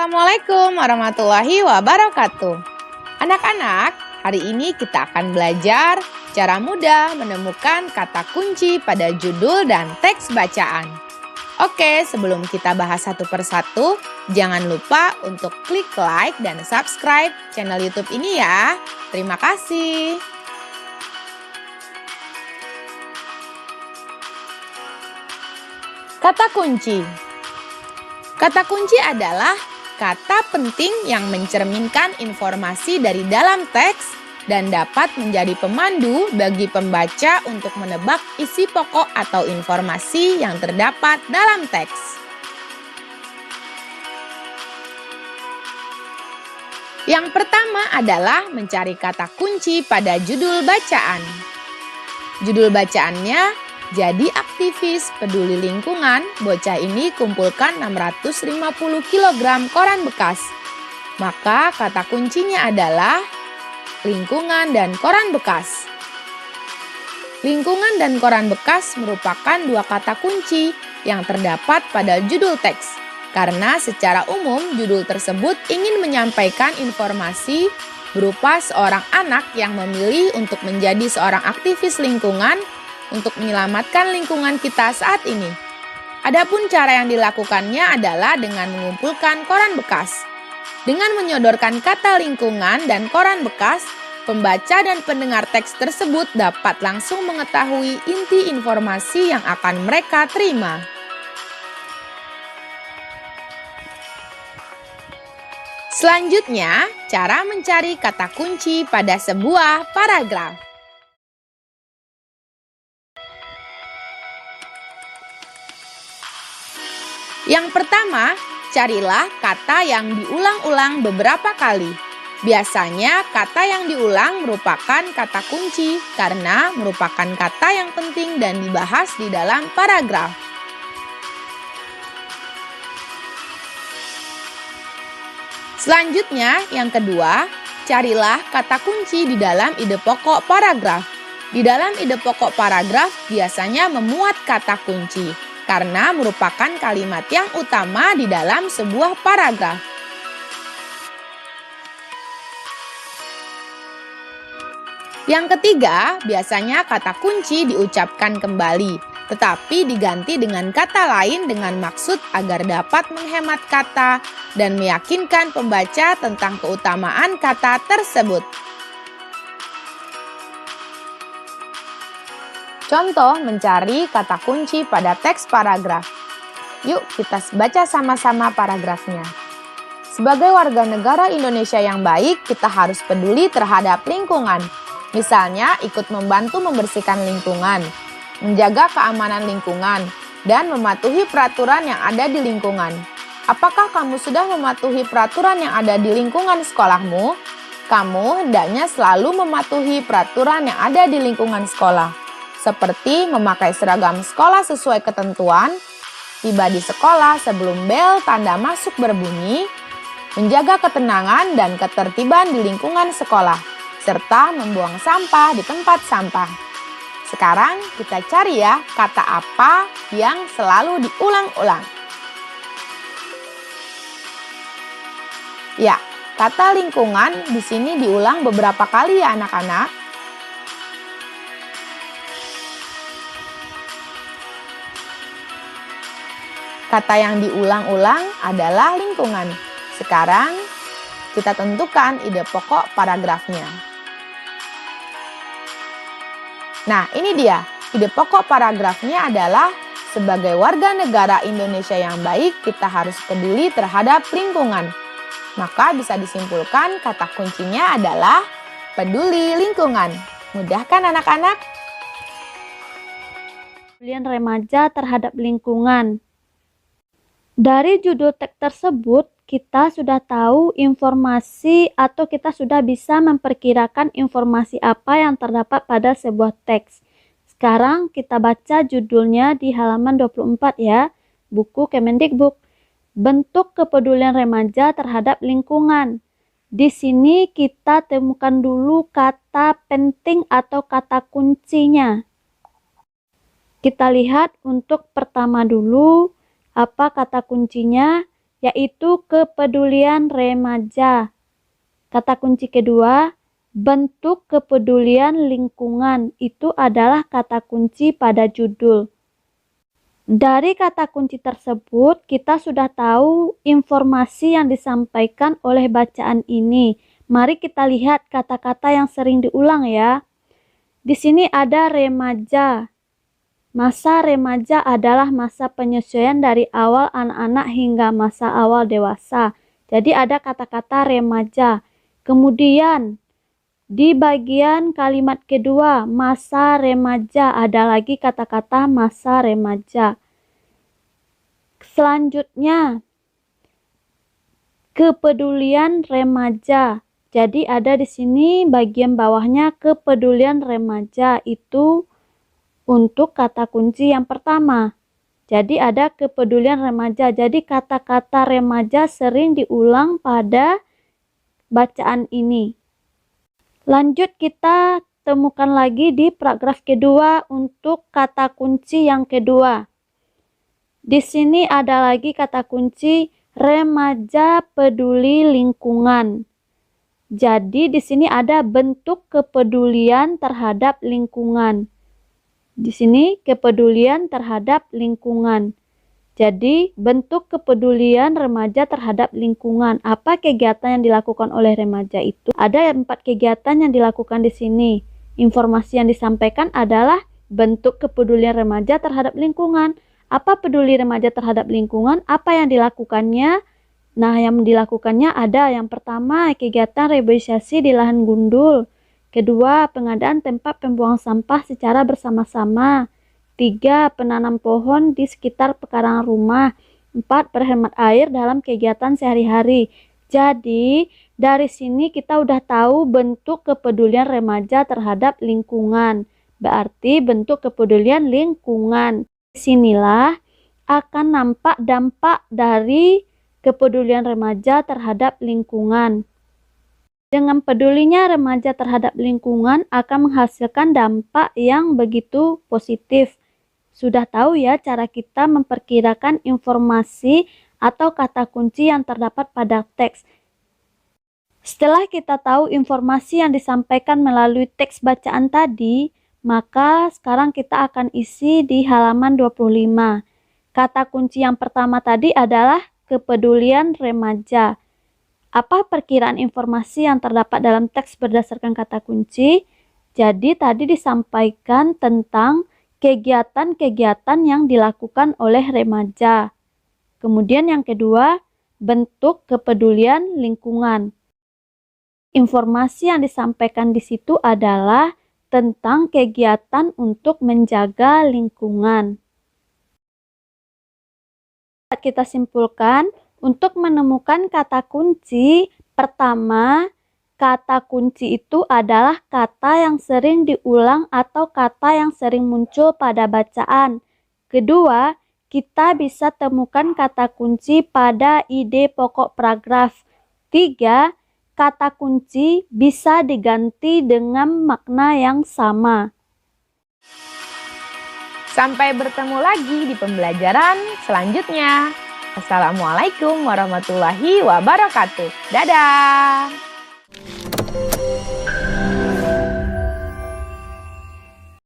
Assalamualaikum warahmatullahi wabarakatuh. Anak-anak, hari ini kita akan belajar cara mudah menemukan kata kunci pada judul dan teks bacaan. Oke, sebelum kita bahas satu persatu, jangan lupa untuk klik like dan subscribe channel YouTube ini ya. Terima kasih. Kata kunci. Kata kunci adalah kata penting yang mencerminkan informasi dari dalam teks dan dapat menjadi pemandu bagi pembaca untuk menebak isi pokok atau informasi yang terdapat dalam teks. Yang pertama adalah mencari kata kunci pada judul bacaan. Judul bacaannya, jadi aktivis peduli lingkungan, bocah ini kumpulkan 650 kg koran bekas. Maka kata kuncinya adalah lingkungan dan koran bekas. Lingkungan dan koran bekas merupakan dua kata kunci yang terdapat pada judul teks. Karena secara umum judul tersebut ingin menyampaikan informasi berupa seorang anak yang memilih untuk menjadi seorang aktivis lingkungan untuk menyelamatkan lingkungan kita saat ini. Adapun cara yang dilakukannya adalah dengan mengumpulkan koran bekas. Dengan menyodorkan kata lingkungan dan koran bekas, pembaca dan pendengar teks tersebut dapat langsung mengetahui inti informasi yang akan mereka terima. Selanjutnya, cara mencari kata kunci pada sebuah paragraf. Yang pertama, carilah kata yang diulang-ulang beberapa kali. Biasanya kata yang diulang merupakan kata kunci karena merupakan kata yang penting dan dibahas di dalam paragraf. Selanjutnya, yang kedua, carilah kata kunci di dalam ide pokok paragraf. Di dalam ide pokok paragraf biasanya memuat kata kunci karena merupakan kalimat yang utama di dalam sebuah paragraf. Yang ketiga, biasanya kata kunci diucapkan kembali, tetapi diganti dengan kata lain dengan maksud agar dapat menghemat kata dan meyakinkan pembaca tentang keutamaan kata tersebut. Contoh mencari kata kunci pada teks paragraf. Yuk kita baca sama-sama paragrafnya. Sebagai warga negara Indonesia yang baik, kita harus peduli terhadap lingkungan. Misalnya ikut membantu membersihkan lingkungan, menjaga keamanan lingkungan, dan mematuhi peraturan yang ada di lingkungan. Apakah kamu sudah mematuhi peraturan yang ada di lingkungan sekolahmu? Kamu hendaknya selalu mematuhi peraturan yang ada di lingkungan sekolah. Seperti memakai seragam sekolah sesuai ketentuan, tiba di sekolah sebelum bel tanda masuk berbunyi, menjaga ketenangan dan ketertiban di lingkungan sekolah, serta membuang sampah di tempat sampah. Sekarang kita cari ya kata apa yang selalu diulang-ulang. Ya, kata lingkungan di sini diulang beberapa kali ya anak-anak. Kata yang diulang-ulang adalah lingkungan. Sekarang, kita tentukan ide pokok paragrafnya. Nah, ini dia. Ide pokok paragrafnya adalah, sebagai warga negara Indonesia yang baik, kita harus peduli terhadap lingkungan. Maka bisa disimpulkan kata kuncinya adalah peduli lingkungan. Mudah kan anak-anak? Kepedulian remaja terhadap lingkungan. Dari judul teks tersebut, kita sudah tahu informasi atau kita sudah bisa memperkirakan informasi apa yang terdapat pada sebuah teks. Sekarang kita baca judulnya di halaman 24 ya, buku Kemendikbud. Bentuk kepedulian remaja terhadap lingkungan. Di sini kita temukan dulu kata penting atau kata kuncinya. Kita lihat untuk pertama dulu, apa kata kuncinya? yaitu kepedulian remaja. Kata kunci kedua, bentuk kepedulian lingkungan, itu adalah kata kunci pada judul. Dari kata kunci tersebut, kita sudah tahu informasi yang disampaikan oleh bacaan ini. Mari kita lihat kata-kata yang sering diulang ya. Di sini ada remaja. Masa remaja adalah masa penyesuaian dari awal anak-anak hingga masa awal dewasa. Jadi ada kata-kata remaja. Kemudian di bagian kalimat kedua, masa remaja, ada lagi kata-kata masa remaja. Selanjutnya, kepedulian remaja. Jadi ada di sini bagian bawahnya kepedulian remaja, itu untuk kata kunci yang pertama. Jadi ada kepedulian remaja. Jadi kata-kata remaja sering diulang pada bacaan ini. Lanjut kita temukan lagi di paragraf kedua untuk kata kunci yang kedua. Di sini ada lagi kata kunci remaja peduli lingkungan. Jadi di sini ada bentuk kepedulian terhadap lingkungan. Di sini kepedulian terhadap lingkungan. Jadi bentuk kepedulian remaja terhadap lingkungan. Apa kegiatan yang dilakukan oleh remaja itu? Ada 4 kegiatan yang dilakukan di sini. Informasi yang disampaikan adalah bentuk kepedulian remaja terhadap lingkungan. Apa peduli remaja terhadap lingkungan? Apa yang dilakukannya? Nah, yang dilakukannya ada yang pertama kegiatan reboisasi di lahan gundul. Kedua, pengadaan tempat pembuangan sampah secara bersama-sama. 3. Penanam pohon di sekitar pekarangan rumah. 4. Berhemat air dalam kegiatan sehari-hari. Jadi, dari sini kita udah tahu bentuk kepedulian remaja terhadap lingkungan. Berarti bentuk kepedulian lingkungan. Disinilah akan nampak dampak dari kepedulian remaja terhadap lingkungan. Dengan pedulinya remaja terhadap lingkungan akan menghasilkan dampak yang begitu positif. Sudah tahu ya cara kita memperkirakan informasi atau kata kunci yang terdapat pada teks. Setelah kita tahu informasi yang disampaikan melalui teks bacaan tadi, maka sekarang kita akan isi di halaman 25. Kata kunci yang pertama tadi adalah kepedulian remaja. Apa perkiraan informasi yang terdapat dalam teks berdasarkan kata kunci? Jadi tadi disampaikan tentang kegiatan-kegiatan yang dilakukan oleh remaja. Kemudian yang kedua, bentuk kepedulian lingkungan. Informasi yang disampaikan di situ adalah tentang kegiatan untuk menjaga lingkungan. Kita simpulkan, untuk menemukan kata kunci, pertama, kata kunci itu adalah kata yang sering diulang atau kata yang sering muncul pada bacaan. Kedua, kita bisa temukan kata kunci pada ide pokok paragraf. 3. Kata kunci bisa diganti dengan makna yang sama. Sampai bertemu lagi di pembelajaran selanjutnya. Assalamualaikum warahmatullahi wabarakatuh. Dadah!